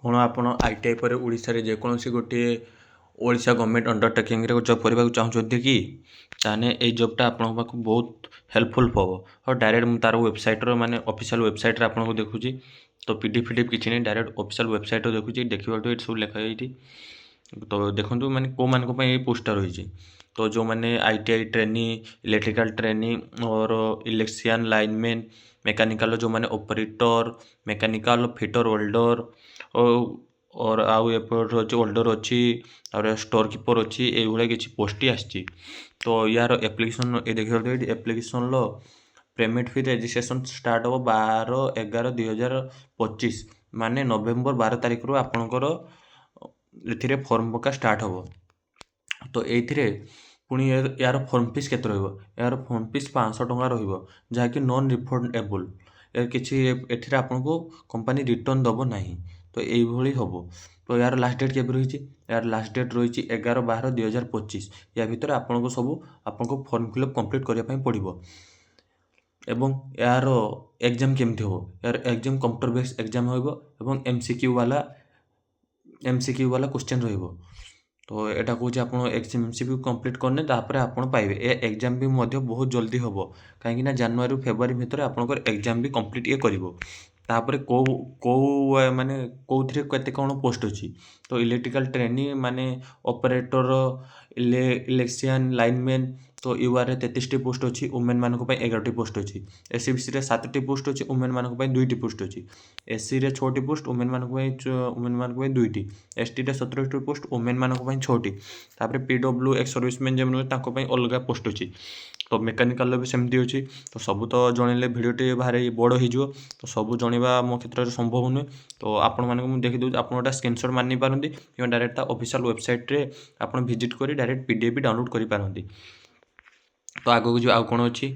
କ'ଣ ଆପଣ ITI ପରେ ଓଡ଼ିଶାରେ ଯେକୌଣସି ଗୋଟିଏ ଓଡ଼ିଶା ଗଭର୍ଣ୍ଣମେଣ୍ଟ ଅଣ୍ଡରଟେକିଂରେ ଜବ୍ କରିବାକୁ ଚାହୁଁଛନ୍ତି କି? ତାହେଲେ ଏଇ ଜବ୍ଟା ଆପଣଙ୍କ ପାଖକୁ ବହୁତ ହେଲ୍ପଫୁଲ୍ ହେବ। ଆଉ ଡାଇରେକ୍ଟ ମୁଁ ତା'ର ୱେବସାଇଟ୍ର ମାନେ ଅଫିସିଆଲ୍ ୱେବସାଇଟ୍ରେ ଆପଣଙ୍କୁ ଦେଖୁଛି। ତ PDF କିଛି ନାହିଁ, ଡାଇରେକ୍ଟ ଅଫିସିଆଲ୍ ୱେବସାଇଟ୍ରେ ଦେଖୁଛି। ଦେଖିବାଠୁ ଏଠି ସବୁ ଲେଖା ହେଇଛି। ତ ଦେଖନ୍ତୁ ମାନେ କେଉଁମାନଙ୍କ ପାଇଁ ଏଇ ପୋଷ୍ଟଟା ରହିଛି। ତ ଯେଉଁମାନେ ITI ଟ୍ରେନି, ଇଲେକ୍ଟ୍ରିକାଲ ଟ୍ରେନି और ଇଲେକ୍ଟ୍ରିସିଆନ୍ ଲାଇନମ୍ୟାନ୍, ମେକାନିକାଲ ଯେଉଁମାନେ ଅପରେଟର, ମେକାନିକାଲ ଫିଟର ୱେଲ୍ଡର और आउ एपट अच्छे होल्डर अच्छी और स्टोर कीपर अच्छी ये किसी पोस्ट आसी। तो यार एप्लिकेशन ये देखिए एप्लिकेशन पेमेंट फी रेजिस्ट्रेशन स्टार्ट हम 12/11/2025 माने नवेम्बर 12 तारिख रू आपणकर ये फॉर्म पका स्टार्ट हम। तो ये पुणी यार फॉर्म फीस केते रहिबो? यार फॉर्म फीस 500 टंका रहिबो, जहाँकि नॉन रिफंडेबल। किसी एथिरे आपनको कंपनी रिटर्न दबो नहीं। तो यही हम। तो यार लास्ट डेट केबे रही? यार लास्ट डेट रही 11/12/2025। या भितर आपको सब आपको फॉर्म फिलअप कंप्लीट करने पड़ो। एवं यार एग्जाम केमती हो? यार एग्जाम कंप्यूटर बेस्ड एग्जाम हो एवं MCQ वाला क्वेश्चन रहिबो। तो यहाँ कौन आप MCQ कंप्लीट करने आपड़ पाइबे। ए एग्जाम भी बहुत जल्दी हम, कहीं जनवरी फेब्रुआरी भितर आपंकर एग्जाम भी कंप्लीट ये करिवो। तापर कौ माने कौथिरे केते कौन पोस्ट अच्छी? तो इलेक्ट्रिकल ट्रेनी माने ऑपरेटर, इलेक्ट्रिशियन लाइनमैन, तो UR 33टी पोस्ट अच्छी। वुमेन मानक 11टी पोस्ट अच्छी। SCBC 7टी पोस्ट अच्छी। वुमेन मानक 2टी पोस्ट अच्छी। SC 6टी पोस्ट, वुमेन मानक 2टी। ST 17टी पोस्ट, वुमेन मानक 6टी। तापर PW एक्स सर्विसमैन जो अलग पोस्ट अच्छी। तो मेकानिकाल भी सेमती अच्छी। तो सब तो जनइले भिडियोटी भारी बड़ हो, तो सब जनवा मो क्षेत्र में संभव नुहे। तो आपण मानक देखी दूँ, आप स्क्रीनशॉट मानि पारती कि डायरेक्ट ऑफिशियल वेबसाइट आप विजिट कर डायरेक्ट PDF भी डाउनलोड कर पारती। तो आगक जो आउ कौन अच्छी?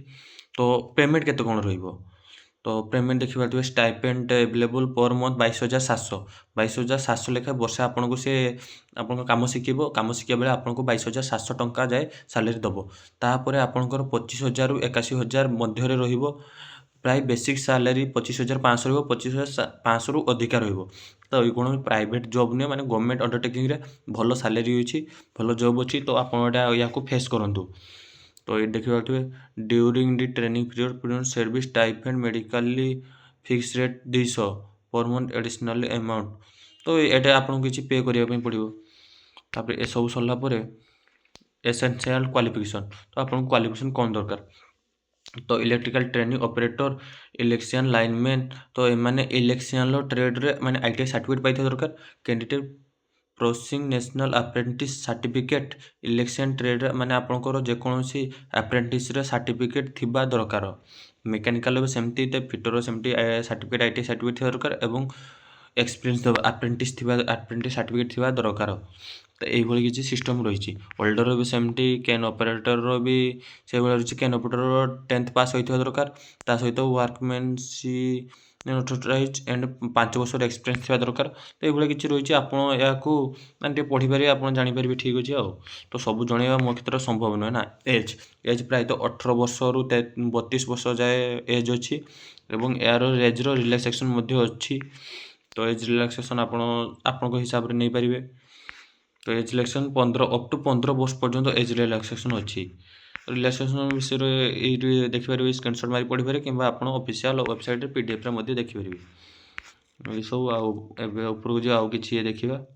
तो पेमेंट केते कौन रहिबो? तो पेमेंट देखि पारथिबे स्टाइपेंड अवेलेबल पर मंथ 22,700 लेखा वर्ष आपको से आपन काम शिखिबो। काम शिखिया बेले आपको 22,700 टंका जाए सैलरी दबो। तापर आपनकर 25,000 रु 81,000 मध्य रहिबो। प्राय बेसिक सैलरी 25,500 रहिबो, 25,500 रु अधिका रहिबो। तो ये कौन प्राइवेट जॉब नुहे, माने गवर्नमेंट अंडरटेकिंग रे भल सैलरी अच्छी, भल जॉब अच्छी। तो आप या फेस करंतु। तो ये देखिए during the training period service stipend medically fix rate 200 per month additional amount. तो ये आपको किसी पे करने पड़ो। तापर ये सब सरला एसेंशियल क्वालिफिकेशन। तो आपको क्वालिफिकेशन कौन दरकार? तो electrical training operator, electrician lineman, तो एमाने इलेक्ट्रिशियन ट्रेड रे माने ITI सर्टिफिकेट पाइथे दरकार। Candidate processing national apprentice certificate electrician trade माने आपनकर जेकोसी अप्रेंटिस सर्टिफिकेट थिबा दरकार। मेकानिकल भी सेमती, फिटर सेमती सर्टिफिकेट ITI सर्टिफिकेट थिबा दरकार एवं एक्सपीरियंस अप्रेंटिस सर्टिफिकेट थिबा दरकार। तो यही किसी सिस्टम रही। होल्डर भी सेमती, कैन ऑपरेटर भी से रही। कैन ऑपरेटर 10th पास होता दरकार। ता सहित वर्कमैनसी नोटराइज एंड 5 वर्ष एक्सपीरियंस थी दरकार। तो ये किसी रही। आप मानते पढ़ी पारे, आप जानीपारे ठीक अच्छे। तो सब जनवा मो क्षेत्र संभव नुहे ना। एज प्रायत 18 वर्ष रु 32 वर्ष जाए एज अच्छी। यार एज्र रिलैक्सेशन अच्छी। तो एज रिलैक्सेशन आपण हिसाब से नहीं पारे। तो एज रिलैक्सेशन 15 अप टू 15 वर्ष पर्यंत एज रिलैक्सेशन अच्छी। रिलैक्सेशन विषय ये देखिए स्क्रीनशॉट मारी पढ़ी पारे कि आप ऑफिशियल वेबसाइट PDF रे देखिपारे। ये सब उपरको जो आउ कि देखा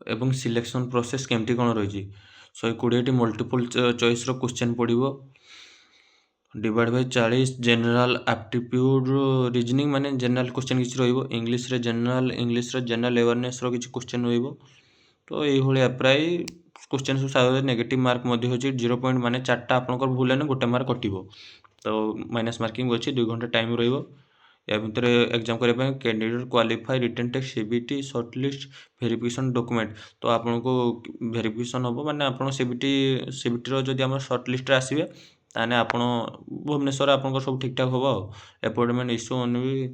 एवं सिलेक्शन प्रोसेस केमती कौन रही। 120टी मल्टीपल चॉइस क्वेश्चन पड़ो। Divide by 40 general aptitude reasoning माने जनरल क्वेश्चन किसी रहिबो। इंग्लिश रे जनरल अवेयरनेस रो किसी क्वेश्चन रहिबो। तो ये प्राय क्वेश्चन सब साधारण नेगेटिव मार्क मध्य होची। 0 पॉइंट माने 4टा आपनकर भूल है गोटे मार्क कटिबो। तो माइनस मार्किंग अच्छी। 2 घंटा टाइम रहिबो। या भितर एग्जाम करने candidate qualify written test CBT shortlist verification document. तो आपको वेरिफिकेशन हम माने आप CBT जदि आम शॉर्टलिस्ट आसबे ताने आप भुवनेश्वर आप सब ठीक ठाक हम। अपॉइंटमेंट इश्यू ओन भी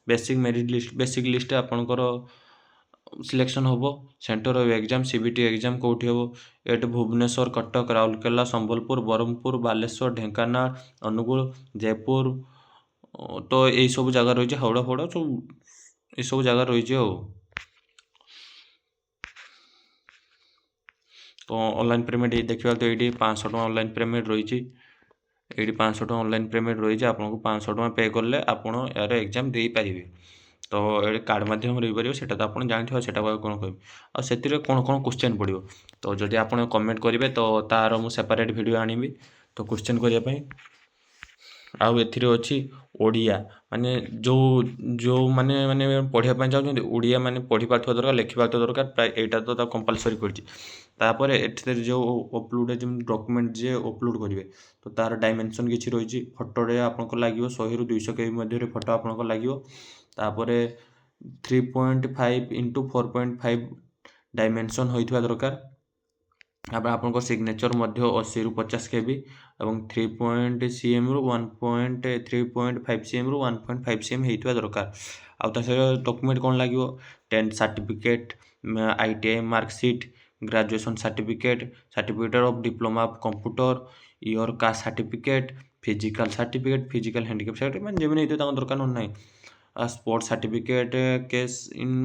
बेसिक मेरिट लिस्ट लिस्ट आपंकर सिलेक्शन हम। Center of exam CBT exam कौटी हम? ये भुवनेश्वर, कटक, राउरकेला, संबलपुर, ब्रह्मपुर, बालेश्वर, ढेंकानाल, अनुगुल, जयपुर ତ ଏଇସବୁ ଜାଗା ରହିଛି, ହାଉଡ଼ା ଫାଉଡ଼ା ସବୁ ଏସବୁ ଜାଗା ରହିଛି ଆଉ। ତ ଅନଲାଇନ୍ ପେମେଣ୍ଟ ଦେଖିବା ତ ଏଇଠି 500 ଟଙ୍କା ଅନଲାଇନ୍ ପେମେଣ୍ଟ ରହିଛି। ଏଇଠି 500 ଟଙ୍କା ଅନଲାଇନ୍ ପେମେଣ୍ଟ ରହିଛି, ଆପଣଙ୍କୁ 500 ଟଙ୍କା ପେ କଲେ ଆପଣ ଏହାର ଏକ୍ଜାମ୍ ଦେଇପାରିବେ। ତ ଏଠି କାର୍ଡ଼ ମାଧ୍ୟମରେ ରହିପାରିବ, ସେଇଟା ତ ଆପଣ ଜାଣିଥିବେ, ସେଇଟାକୁ ଆଉ କ'ଣ କହିବି। ଆଉ ସେଥିରେ କ'ଣ କ'ଣ କ୍ୱେଶ୍ଚନ୍ ପଡ଼ିବ, ତ ଯଦି ଆପଣ କମେଣ୍ଟ କରିବେ ତ ତା'ର ମୁଁ ସେପାରେଟ୍ ଭିଡ଼ିଓ ଆଣିବି ତ କ୍ୱେଶ୍ଚନ୍ କରିବା ପାଇଁ। ଆଉ ଏଥିରେ ଅଛି ଓଡ଼ିଆ, ମାନେ ଯେଉଁମାନେ ପଢ଼ିବା ପାଇଁ ଚାହୁଁଛନ୍ତି, ଓଡ଼ିଆ ମାନେ ପଢ଼ିପାରୁଥିବା ଦରକାର, ଲେଖିପାରୁଥିବା ଦରକାର, ପ୍ରାୟ ଏଇଟା ତ ତାକୁ କମ୍ପଲସରି କରିଛି। ତାପରେ ଏଥିରେ ଯେଉଁ ଅପଲୋଡ଼ ଯେମିତି ଡକ୍ୟୁମେଣ୍ଟ ଯିଏ ଅପଲୋଡ଼ କରିବେ ତ ତା'ର ଡାଇମେନସନ୍ କିଛି ରହିଛି। ଫଟୋରେ ଆପଣଙ୍କର ଲାଗିବ 100ରୁ 200 KB ମଧ୍ୟରେ ଫଟୋ ଆପଣଙ୍କର ଲାଗିବ। ତାପରେ 3.5 × 4.5 ଡାଇମେନସନ୍ ହୋଇଥିବା ଦରକାର। ତାପରେ ଆପଣଙ୍କ ସିଗ୍ନେଚର୍ ମଧ୍ୟ 80ରୁ 50 KB ଏବଂ 3.5 cmରୁ 1.5 cm ହେଇଥିବା ଦରକାର। ଆଉ ତା ସହିତ ଡକ୍ୟୁମେଣ୍ଟ କ'ଣ ଲାଗିବ, 10th certificate, ITI marksheet, graduation certificate, certificate of diploma of computer, year caste certificate, physical handicap certificate, ମାନେ ଯେମିତି ହେଇଥିବ ତାଙ୍କ ଦରକାର ନହେଲେ ନାହିଁ। ସ୍ପୋର୍ଟ୍ସ ସାର୍ଟିଫିକେଟ୍ କେସ୍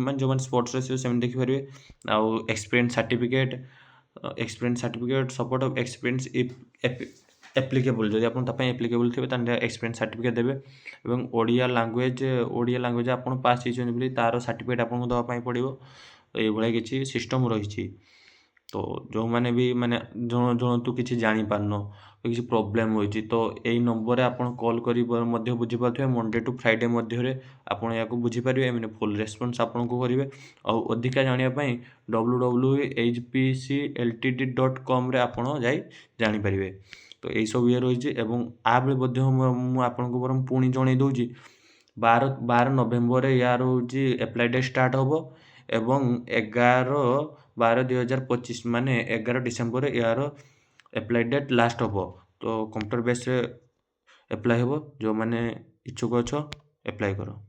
ମାନେ ଯେଉଁମାନେ ସ୍ପୋର୍ଟ୍ସରେ ଥିବେ ସେମାନେ ଦେଖିପାରିବେ। ଆଉ experience certificate, support of experience if applicable, ଯଦି ଆପଣ ତା ପାଇଁ ଆପ୍ଲିକେବୁଲ୍ ଥିବେ ତାହେଲେ ଏକ୍ସପିରିଏନ୍ସ ସାର୍ଟିଫିକେଟ୍ ଦେବେ। ଏବଂ ଓଡ଼ିଆ ଲାଙ୍ଗୁଏଜ୍ ଆପଣ ପାସ୍ ହେଇଛନ୍ତି ବୋଲି ତା'ର ସାର୍ଟିଫିକେଟ୍ ଆପଣଙ୍କୁ ଦେବା ପାଇଁ ପଡ଼ିବ। ଏଇଭଳିଆ କିଛି ସିଷ୍ଟମ୍ ରହିଛି। ତ ଯେଉଁମାନେ ବି ମାନେ ଜଣନ୍ତୁ କିଛି ଜାଣିପାରୁନ, କିଛି ପ୍ରୋବ୍ଲେମ୍ ହୋଇଛି, ତ ଏଇ ନମ୍ବରରେ ଆପଣ କଲ୍ କରି ମଧ୍ୟ ବୁଝିପାରୁଥିବେ। ମଣ୍ଡେ ଟୁ ଫ୍ରାଇଡ଼େ ମଧ୍ୟରେ ଆପଣ ଏହାକୁ ବୁଝିପାରିବେ, ଏମାନେ ଫୁଲ୍ ରେସ୍ପନ୍ସ ଆପଣଙ୍କୁ କରିବେ। ଆଉ ଅଧିକା ଜାଣିବା ପାଇଁ www.hpcltd.comରେ ଆପଣ ଯାଇ ଜାଣିପାରିବେ। ତ ଏଇସବୁ ଇଏ ରହିଛି। ଏବଂ ଆପ୍ରେ ମଧ୍ୟ ମୁଁ ଆପଣଙ୍କୁ ବରଂ ପୁଣି ଜଣାଇ ଦେଉଛି, 12 ନଭେମ୍ବରରେ ୟାର ହେଉଛି ଆପ୍ଲାଏ ଡେଟ୍ ଷ୍ଟାର୍ଟ ହେବ ଏବଂ 11/12/2025 ମାନେ 11 ଡିସେମ୍ବରରେ ୟାର ଆପ୍ଲାଏ ଡେଟ୍ ଲାଷ୍ଟ ହେବ। ତ କମ୍ପ୍ୟୁଟର ବେସ୍ରେ ଆପ୍ଲାଏ ହେବ। ଯେଉଁମାନେ ଇଚ୍ଛୁକ ଅଛ ଆପ୍ଲାଏ କର।